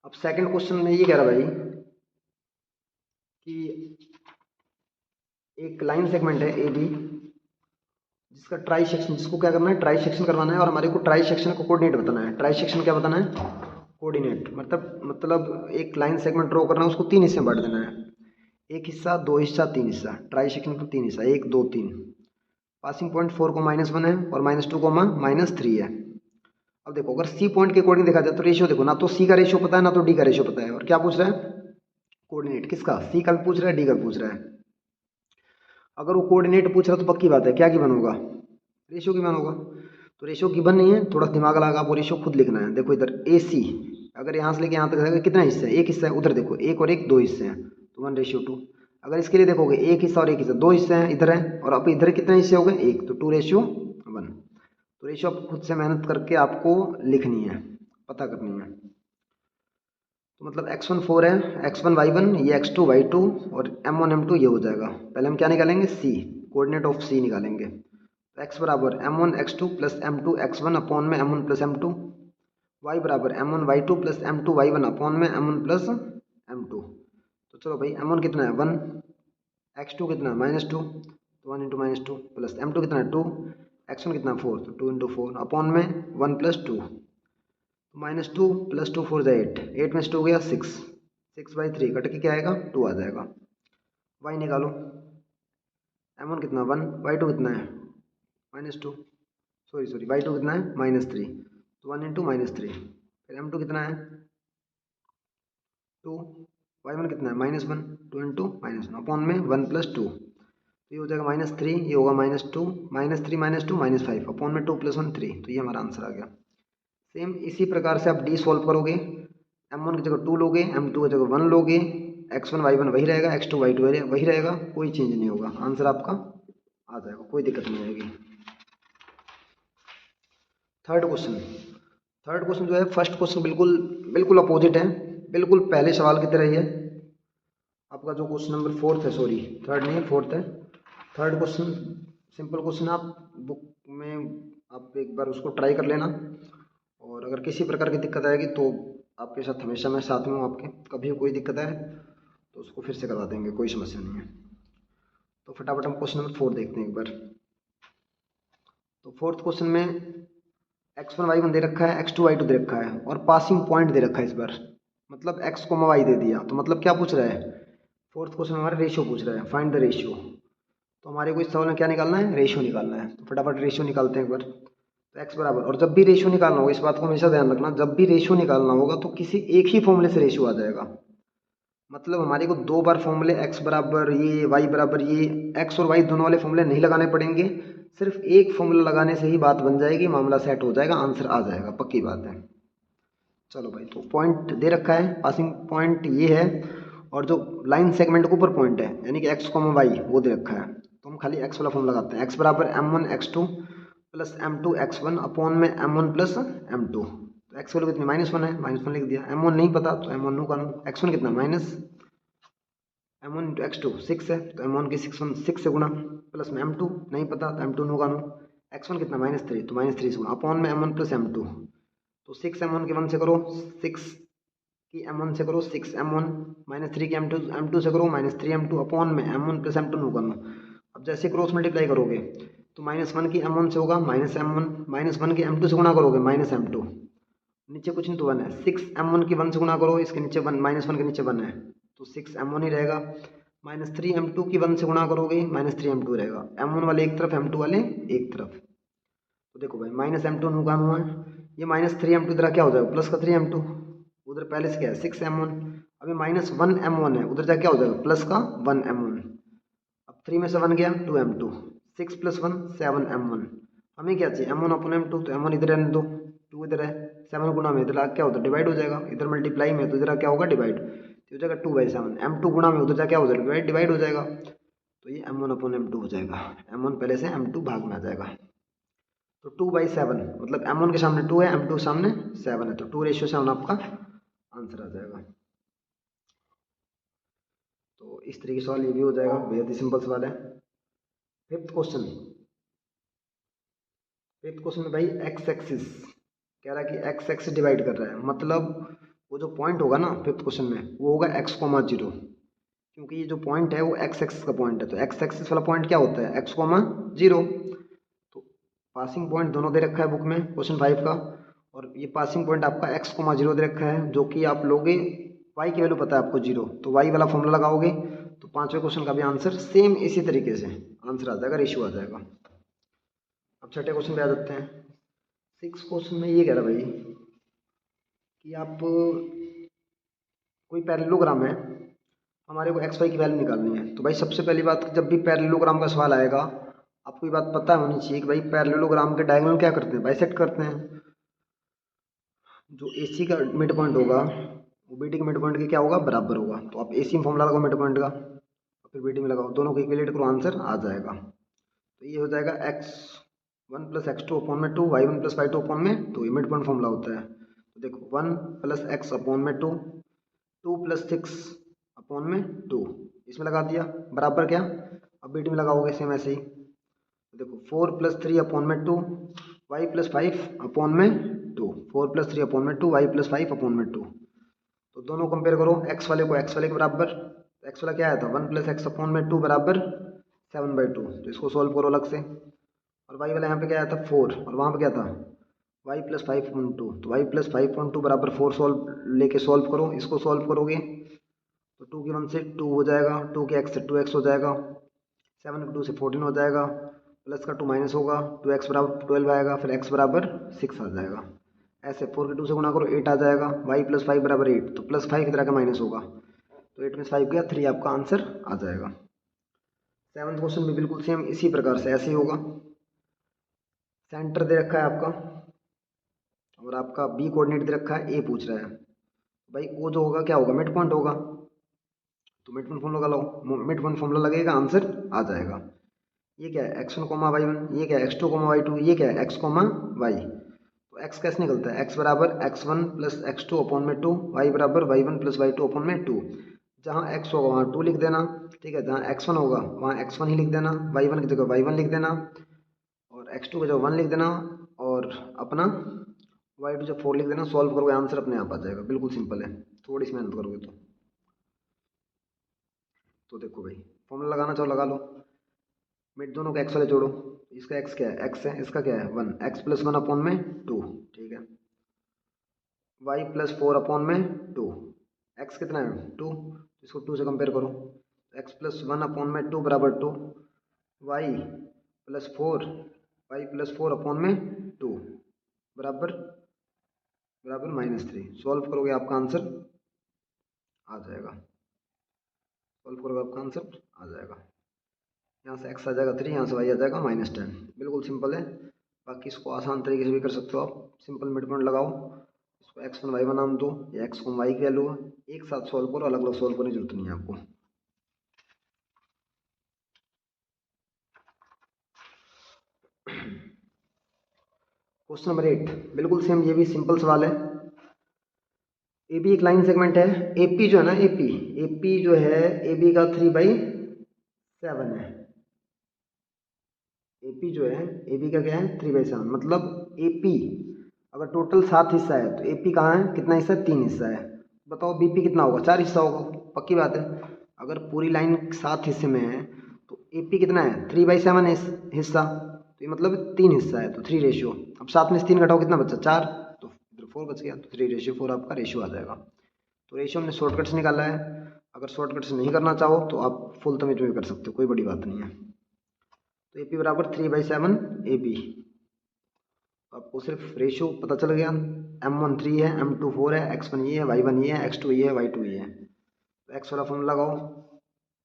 अब सेकंड क्वेश्चन में ये कह रहा भाई कि एक लाइन सेगमेंट है ए बी जिसका ट्राई सेक्शन, जिसको क्या करना है ट्राई सेक्शन करवाना है, और हमारे को ट्राई सेक्शन को कोऑर्डिनेट बताना है। ट्राई सेक्शन क्या बताना है कोऑर्डिनेट, मतलब एक लाइन सेगमेंट ड्रॉ करना है, उसको 3 हिस्से में बांट देना है, एक हिस्सा 2 हिस्सा 3 हिस्सा। ट्राई सेक्शन का 3 हिस्सा 1 2 3। पासिंग पॉइंट 4 को -1 है और -2 को -3 है। अब देखो अगर सी पॉइंट के अकॉर्डिंग देखा जाए तो रेशियो देखो, ना तो सी का रेशियो पता है ना तो डी का रेशियो पता है, और क्या पूछ रहा है कोऑर्डिनेट किसका, सी का भी पूछ रहा है डी का भी पूछ रहा है। अगर वो कोऑर्डिनेट पूछ रहा है तो पक्की बात है क्या गिवन होगा रेशियो गिवन होगा। तो रेशियो गिवन नहीं है, थोड़ा दिमाग लगा आपको रेशियो खुद लिखना है। देखो इधर ए सी, अगर यहाँ से लेके यहाँ तक कितना हिस्सा है एक हिस्सा है, उधर देखो एक और एक 2 हिस्से हैं तो 1:2। अगर इसके लिए देखोगे एक हिस्सा और एक हिस्सा 2 हिस्से हैं इधर है, और अब इधर कितने हिस्से हो गए एक, तो 2:1। तो रेशियो आप खुद से मेहनत करके आपको लिखनी है, पता करनी है। तो मतलब x1 4 है, x1 y1 ये x2 y2 और m1 m2 ये हो जाएगा। पहले हम क्या निकालेंगे c, कोऑर्डिनेट ऑफ c निकालेंगे। तो x बराबर m1 x2 + m2 x1 upon में m1 + m2, y बराबर m1 y2 + m2 y1 upon में m1 + m2। तो चलो भाई m1 कितना है 1, x2 कितना है -2, तो 1 × -2 प्लस m2 कितना है 2, x1 कितना है 4, तो 2 × 4 अपॉन में 1 + 2, -2 + 2 4 8, 8 में से 2 गया 6, 6/3 कट के क्या आएगा 2 आ जाएगा। y निकालो, m1 कितना 1, y2 कितना है -2, सॉरी y2 कितना है -3, तो 1 × -3, फिर m2 कितना है 2, y1 कितना है -1, 2 × -1 अपॉन में 1 + 2, तो ये हो जाएगा -3, ये होगा -2, -3 -2 -5 अपॉन में 2 + 1 3, तो ये हमारा आंसर आ गया। सेम इसी प्रकार से आप डी सॉल्व करोगे, m1 की जगह 2 लोगे, m2 की जगह 1 लोगे, x1 y1 वही रहेगा, x2 y2 वही रहेगा, कोई चेंज नहीं होगा, आंसर आपका आ जाएगा, कोई दिक्कत नहीं आएगी। थर्ड क्वेश्चन जो है फर्स्ट क्वेश्चन बिल्कुल अपोजिट है, बिल्कुल पहले सवाल की तरह ही है। आपका जो क्वेश्चन नंबर 4 है, सॉरी थर्ड नहीं है 4 है। थर्ड क्वेश्चन सिंपल क्वेश्चन, आप बुक में आप एक बार उसको ट्राई कर लेना, और अगर किसी प्रकार की दिक्कत आएगी तो आपके साथ हमेशा मैं साथ में हूँ आपके, कभी कोई दिक्कत आए तो उसको फिर से करवा देंगे, कोई समस्या नहीं है। तो फटाफट हम क्वेश्चन नंबर 4 देखते हैं एक बार। तो फोर्थ क्वेश्चन में x1 y1 दे रखा है, x2 y2 दे रखा है, और पासिंग पॉइंट दे रखा है इस बार, मतलब x, y दे दिया, तो मतलब क्या पूछ रहा है फोर्थ क्वेश्चन हमारा रेशियो पूछ रहा है, फाइंड द रेशियो। तो हमारे को इस सवाल में क्या निकालना है रेशियो निकालना है, तो फटाफट रेशियो निकालते हैं एक बार। तो x बराबर, और जब भी रेशियो निकालना होगा इस बात को हमेशा ध्यान रखना, जब भी रेशियो निकालना होगा तो किसी एक ही फॉर्मूले से रेशियो आ जाएगा। मतलब हमारे को 2 बार फॉर्मूले x बराबर ये y बराबर ये, x और y दोनों वाले फॉर्मूले नहीं लगाने पड़ेंगे, सिर्फ एक फॉर्मूला लगाने से ही बात बन जाएगी, मामला सेट हो जाएगा, आंसर आ जाएगा, पक्की बात है। चलो भाई, तो पॉइंट दे रखा है, पासिंग पॉइंट ये है, और जो लाइन सेगमेंट के ऊपर पॉइंट है यानी कि x, y वो दे रखा है, तो हम खाली x वाला फॉर्म लगाते हैं। x बराबर m1 x2 + m2 x1 upon में m1 + m2। तो x वैल्यू कितनी -1 है, -1 लिख दिया, m1 नहीं पता तो m1 नो कानू, x1 कितना m1 × x2 6 है, तो m1 की 6 से गुणा, प्लस में m2 नहीं पता तो m2 नो कानू, x1 कितना -3, तो -3 से गुणा अपॉन में m1 + m2, तो 6 m1 के 1 से करो, 6 की m1 से करो 6 m1, -3 की m2 से करो -3 m2 अपॉन में m1 + m2 नो कानू। अब जैसे क्रॉस मल्टीप्लाई करोगे तो -1 की m1 से होगा -m1, -1 की m2 से गुणा करोगे -m2, नीचे कुछ नहीं तो 1 है, 6 m1 की 1 से गुणा करो, इसके नीचे 1, -1 के नीचे 1 है तो 6 m1 ही रहेगा, -3 m2 की 1 से गुणा करोगे -3 m2 रहेगा, m1 वाले एक तरफ m2 वाले एक तरफ। तो देखो भाई -m2 नुकसान हुआ है, ये -3 m2 इधर क्या हो जाएगा प्लस का 3 m2, उधर पहले से क्या है 6 m1, अभी -1 m1 है, उधर जा क्या हो जाएगा प्लस का 1 m1, अब 3 में से 1 गया 2 m2, 6 + 1 7 m1, हमें क्या चाहिए M1 अपॉन M2, तो M1 इधर रहने दो, 2 इधर है, 7 गुना में इधर क्या होता है डिवाइड हो जाएगा, इधर मल्टीप्लाई में तो इधर क्या होगा डिवाइड, तो हो जाएगा 2/7। M2 गुना में उधर क्या हो जाएगा डिवाइड हो जाएगा, तो ये M1 अपॉन M2 हो जाएगा, M1 पहले से M2 भाग में आ जाएगा। तो 2/7 मतलब M1 के सामने 2 है, M2 के सामने 7 है, तो 2:7 आपका आंसर आ जाएगा। तो इस तरीके से सवाल ये भी हो जाएगा, बेहद ही सिंपल सवाल है। फिफ्थ क्वेश्चन, फिफ्थ क्वेश्चन में भाई एक्स एक्सिस कह रहा है कि एक्स एक्सिस डिवाइड कर रहा है, मतलब वो जो पॉइंट होगा ना फिफ्थ क्वेश्चन में वो होगा x,0, क्योंकि ये जो पॉइंट है वो एक्स एक्सिस का पॉइंट है, तो एक्स एक्सिस वाला पॉइंट क्या होता है x,0। तो पासिंग पॉइंट दोनों दे रखा है बुक में क्वेश्चन 5 का, और ये पासिंग पॉइंट आपका x,0 दे रखा है, जो कि आप लोगे y की वैल्यू पता है आपको 0, तो y वाला फॉर्मूला लगाओगे तो पांचवें क्वेश्चन का भी आंसर सेम इसी तरीके से आंसर आ जाएगा, रेशियो आ जाएगा। अब छठे क्वेश्चन पे आ जाते हैं। सिक्स क्वेश्चन में ये कह रहा भाई कि आप कोई पैरेललोग्राम है, हमारे को एक्स वाई की वैल्यू निकालनी है। तो भाई सबसे पहली बात, जब भी पैरेललोग्राम का सवाल आएगा आपको ये बात पता होनी चाहिए कि भाई पैरेललोग्राम के डायगोनल क्या करते हैं, बाइसेक्ट करते हैं। जो AC का मिड पॉइंट होगा वो BD के मिड पॉइंट के क्या होगा बराबर होगा, तो आप AC में फॉर्मूला लगाओ मिड पॉइंट का, और फिर BD में लगाओ, दोनों को इक्वलेट करो, आंसर आ जाएगा। तो ये हो जाएगा x1 + x2 अपॉन में 2, y1 + y2 अपॉन में 2, ये मिड पॉइंट फॉर्मूला होता है। तो देखो 1 + x अपॉन में 2, 2 + 6 अपॉन में 2, इसमें लगा दिया बराबर क्या, अब BD में लगाओगे सेम ऐसे ही। तो देखो 4 + 3 अपॉन में 2, y + 5 अपॉन में 2, 4 + 3 अपॉन में 2, y + 5 अपॉन में 2। तो दोनों कंपेयर करो, x वाले को x वाले के बराबर, तो x वाला क्या आया था 1 + x अपॉन में 2 बराबर 7/2, तो इसको सॉल्व करो अलग से। और y वाला यहाँ पे क्या आया था 4, और वहाँ पे क्या था y + 5/2, तो y + 5/2 बराबर 4 लेके सॉल्व करो, इसको सॉल्व करोगे तो 2 की 1 से 2 हो जाएगा, 2 के x से 2x हो जाएगा, 7 के 2 से 14 हो जाएगा, प्लस का 2 माइनस होगा, 2x बराबर 12 आएगा, फिर x बराबर 6 आ जाएगा। ऐसे 4 के 2 से गुणा करो 8 आ जाएगा, y + 5 बराबर 8, तो +5 कितना का माइनस होगा, तो 8 में 5 गया 3, आपका आंसर आ जाएगा। सेवन्थ क्वेश्चन भी बिल्कुल सेम इसी प्रकार से ऐसे ही होगा। सेंटर दे रखा है आपका और आपका बी कोऑर्डिनेट दे रखा है, ए पूछ रहा है भाई ओ जो होगा क्या होगा मिड पॉइंट होगा, तो मिड पॉइंट फॉर्मूला लगाओ, मिड पॉइंट फॉर्मूला लगेगा आंसर आ जाएगा। ये क्या है x1, y1, ये क्या है x2, y2, ये क्या है x, y, तो x कैसे निकलता है, x बराबर x1 + x2 अपॉन में 2, y बराबर y1 + y2 अपॉन में 2। जहाँ x होगा वहाँ 2 लिख देना, ठीक है, जहाँ x1 होगा वहाँ x1 ही लिख देना, y1 की जगह y1 लिख देना, और x2 की जगह 1 लिख देना, और अपना y2 जब 4 लिख देना, सॉल्व करोगे आंसर अपने आप आ जाएगा, बिल्कुल सिंपल है, थोड़ी सी मेहनत करोगे तो देखो भाई फॉर्मूला लगाना चाहो लगा लो, मिड दोनों के x वाले जोड़ो, इसका x क्या है x है, इसका क्या है 1, x + 1 अपॉन में 2, ठीक है, y + 4 अपॉन में 2, x कितना है 2, इसको 2 से कंपेयर करो, x + 1 अपॉन में 2 बराबर 2, y + 4, y + 4 अपॉन में 2 बराबर -3, सॉल्व करोगे आपका आंसर आ जाएगा, सॉल्व करोगे आपका आंसर आ जाएगा। यहाँ से x आ जाएगा 3, यहाँ से y आ जाएगा -10, बिल्कुल सिंपल है। बाकी इसको आसान तरीके से भी कर सकते हो आप, सिंपल मिड पॉइंट लगाओ, इसको x1 y1 नाम दो, या x को y की वैल्यू है, एक साथ सॉल्व करो, अलग अलग सॉल्व करने की जरूरत नहीं है आपको। क्वेश्चन नंबर 8 बिल्कुल सेम, ये भी सिंपल सवाल है। ए बी एक लाइन सेगमेंट है, AP जो है ना AP जो है AB का 3/7 है, AP जो है AB का क्या है 3/7, मतलब AP अगर टोटल 7 हिस्सा है तो AP कहाँ है कितना हिस्सा है 3 हिस्सा है, बताओ BP कितना होगा 4 हिस्सा होगा, पक्की बात है। अगर पूरी लाइन 7 हिस्से में है तो AP कितना है 3/7 हिस्सा, तो ये मतलब 3 हिस्सा है, तो 3 रेशियो, अब 7 में से 3 घटाओ कितना बचा 4, तो इधर 4 बच गया, तो 3:4 आपका रेशियो आ जाएगा। तो रेशियो हमने शॉर्टकट से निकाला है, अगर शॉर्टकट से नहीं करना चाहो तो आप फुल तमेज में भी कर सकते हो, कोई बड़ी बात नहीं है। तो AP बराबर 3/7 AB, आपको सिर्फ रेशियो पता चल गया, M1 3 है, M2 4 है, x1 ये है, y1 ये है, x2 ये है, y2 ये है, तो x वाला फॉर्मूला लगाओ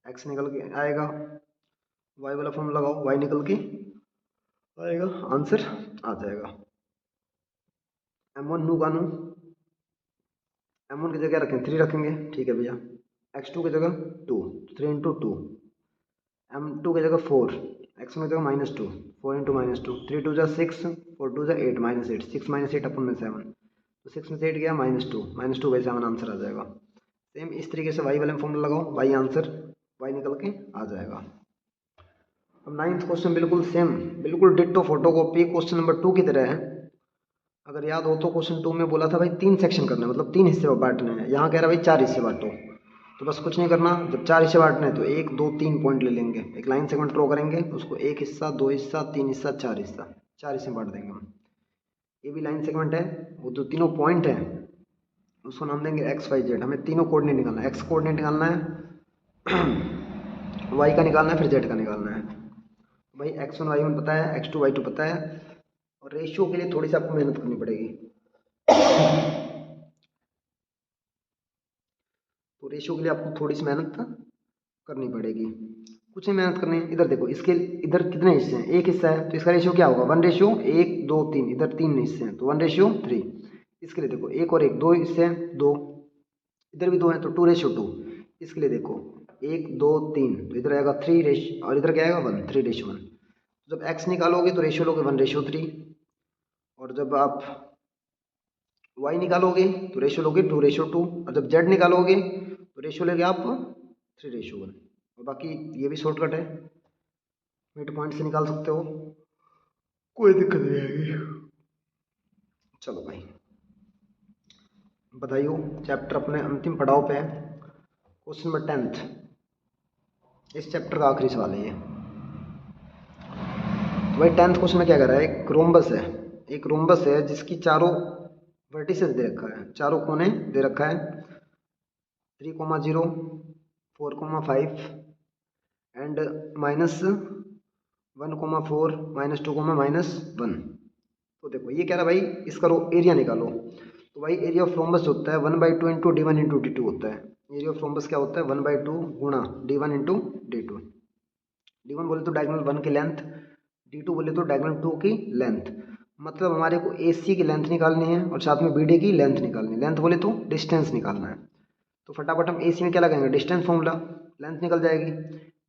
x निकल के आएगा, y वाला फॉर्मूला लगाओ y निकल के आएगा आंसर आ जाएगा। M1 नू कानू, M1 की जगह रखें 3 रखेंगे, ठीक है भैया। X2 की जगह 2, 3 इंटू 2, M2 की जगह 4, X1 की जगह -2, 4 इंटू -2, 3 2 जा 6, 4 2 जा 8, -8, 6 -8 अपन में 7, तो 6 में से 8 गया -2, -2/7 आंसर आ जाएगा। सेम इस तरीके से वाई वाले में फॉर्मूला लगाओ, वाई आंसर वाई निकल के आ जाएगा। अब 9th क्वेश्चन बिल्कुल सेम, बिल्कुल डिट्टो फोटोकॉपी क्वेश्चन नंबर 2 की तरह है। अगर याद हो तो क्वेश्चन 2 में बोला था भाई 3 सेक्शन करना है, मतलब 3 हिस्से में बांटने हैं। यहाँ कह रहा है भाई 4 हिस्से बांटो, तो बस कुछ नहीं करना, जब 4 हिस्से बांटने हैं तो 1 2 3 पॉइंट ले लेंगे, एक लाइन सेगमेंट ड्रॉ करेंगे, उसको 1 हिस्सा 2 हिस्सा 3 हिस्सा 4 हिस्सा, 4 हिस्से बांट देंगे हम। ये भी लाइन सेगमेंट है, वो जो तीनों पॉइंट है उसको नाम देंगे XYZ। हमें तीनों कोऑर्डिनेट निकालना है, एक्स कोऑर्डिनेट निकालना है, वाई का निकालना है, फिर जेड का निकालना है। भाई X1 Y1 पता है, X2 Y2 पता है, और रेशियो के लिए थोड़ी सी आपको मेहनत करनी पड़ेगी। तो रेशियो के लिए आपको थोड़ी सी मेहनत करनी पड़ेगी, कुछ नहीं मेहनत करनी है। इधर देखो, इसके इधर कितने हिस्से हैं, एक हिस्सा है, तो इसका रेशियो क्या होगा 1:1 2 3, इधर 3 हिस्से हैं तो 1:3। इसके लिए देखो 1 और 1 2 हिस्से हैं 2, इधर भी 2 हैं तो 2:2। इसके लिए देखो 1 2 3, तो इधर आएगा 3 और इधर क्या आएगा 1, 3:1। जब x निकालोगे तो रेशियो लोगे 1:3, और जब आप y निकालोगे तो रेशियो लोगे 2:2, और जब z निकालोगे तो रेशियो लेंगे आप 3:1। और बाकी ये भी शॉर्टकट है, मिड पॉइंट से निकाल सकते हो, कोई दिक्कत नहीं आएगी। चलो भाई बताइयो, चैप्टर अपने अंतिम पड़ाव पे है, क्वेश्चन नंबर 10th, इस चैप्टर का आखिरी सवाल है ये। तो भाई 10th क्वेश्चन में क्या कर रहा है, एक रोम्बस है, एक रोम्बस है जिसकी चारों वर्टिसेस दे रखा है, चारों कोने दे रखा है 3,0 4,5 एंड -1,4 -2, -1। तो देखो ये कह रहा है भाई इसका एरिया निकालो। तो भाई एरिया ऑफ रोम्बस जो होता है 1/2 इंटू D1 इंटू D2 होता है। एरिया ऑफ रोम्बस क्या होता है 1/2 गुणा D1 इंटू D2। D1 बोले तो डायगोनल 1 की लेंथ, D2 बोले तो डायगोनल 2 की लेंथ। मतलब हमारे को AC की लेंथ निकालनी है और साथ में BD की लेंथ निकालनी है। लेंथ बोले तो डिस्टेंस निकालना है, तो फटाफट हम AC में क्या लगाएंगे डिस्टेंस फॉर्मूला, लेंथ निकल जाएगी।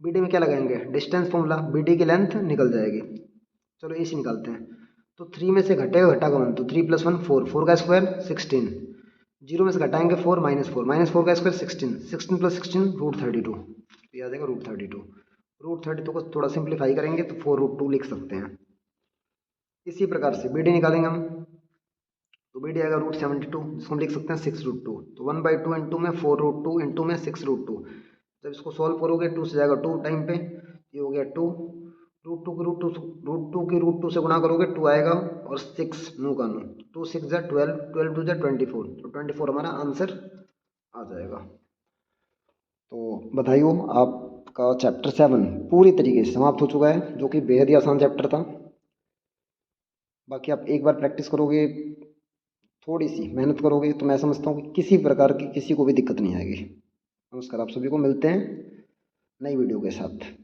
BD में क्या लगाएंगे डिस्टेंस फॉर्मूला, BD की लेंथ निकल जाएगी। चलो AC निकालते हैं, तो 3 में से घटेगा घटागा 1, तो 3 + 1 4, 4 का स्क्वायर 16, 0 में से घटाएंगे 4 -4 का स्क्वायर 16, 16 + 16 √32, ये आ जाएगा √32। √32 को थोड़ा सिंप्लीफाई करेंगे तो 4√2 लिख सकते हैं। इसी प्रकार से BD निकालेंगे हम, तो BD आएगा √72, जिसको हम लिख सकते हैं 6√2। तो 1/2 इंटू में 4√2 इंटू में 6√2, जब इसको सॉल्व करोगे 2 से जाएगा 2 टाइम पे, ये हो गया 2, √2 से गुणा करोगे 2 आएगा, और 6 9 का 9, 2 6 जा 12, 12 2 जा 24, तो 24 हमारा आंसर आ जाएगा। तो बधाई हो, आपका चैप्टर 7 पूरी तरीके से समाप्त हो चुका है, जो कि बेहद ही आसान चैप्टर था। बाकी आप एक बार प्रैक्टिस करोगे, थोड़ी सी मेहनत करोगे, तो मैं समझता हूँ कि किसी प्रकार की किसी को भी दिक्कत नहीं आएगी। नमस्कार, आप सभी को मिलते हैं नई वीडियो के साथ।